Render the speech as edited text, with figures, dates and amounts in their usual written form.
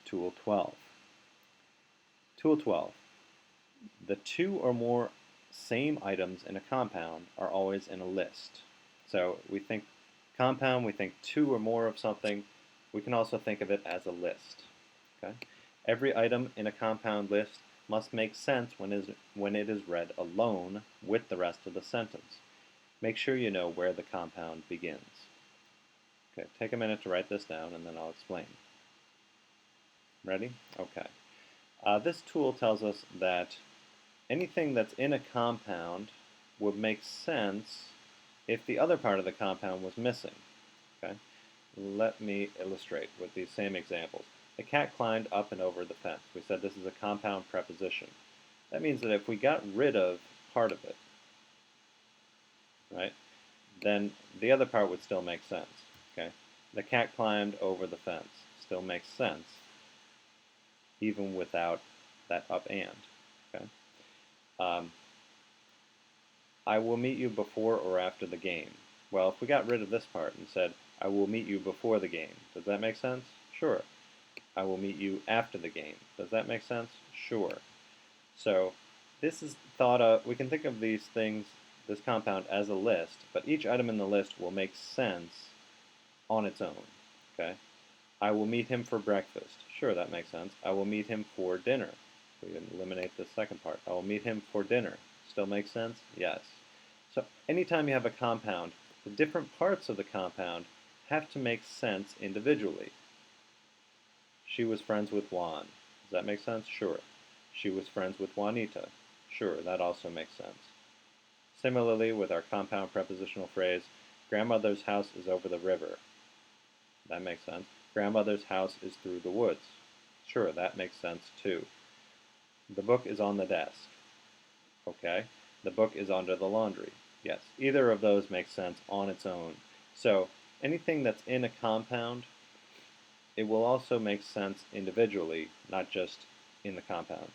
Tool 12. Tool 12. The two or more same items in a compound are always in a list. So we think compound, we think two or more of something. We can also think of it as a list. Okay? Every item in a compound list must make sense when it is read alone with the rest of the sentence. Make sure you know where the compound begins. Okay, take a minute to write this down and then I'll explain. Ready? Okay. This tool tells us that anything that's in a compound would make sense if the other part of the compound was missing. Okay? Let me illustrate with these same examples. The cat climbed up and over the fence. We said this is a compound preposition. That means that if we got rid of part of it, right, then the other part would still make sense. Okay? The cat climbed over the fence. Still makes sense, even without that up and. Okay? I will meet you before or after the game. Well, if we got rid of this part and said, I will meet you before the game, does that make sense? Sure. I will meet you after the game. Does that make sense? Sure. So this is thought of, we can think of these things, this compound, as a list, but each item in the list will make sense on its own. Okay? I will meet him for breakfast. Sure, that makes sense. I will meet him for dinner. We can eliminate the second part. I will meet him for dinner. Still makes sense? Yes. So anytime you have a compound, the different parts of the compound have to make sense individually. She was friends with Juan. Does that make sense? Sure. She was friends with Juanita. Sure, that also makes sense. Similarly, with our compound prepositional phrase, grandmother's house is over the river. That makes sense. Grandmother's house is through the woods. Sure, that makes sense too. The book is on the desk. Okay. The book is under the laundry. Yes, either of those makes sense on its own. So anything that's in a compound, it will also make sense individually, not just in the compound.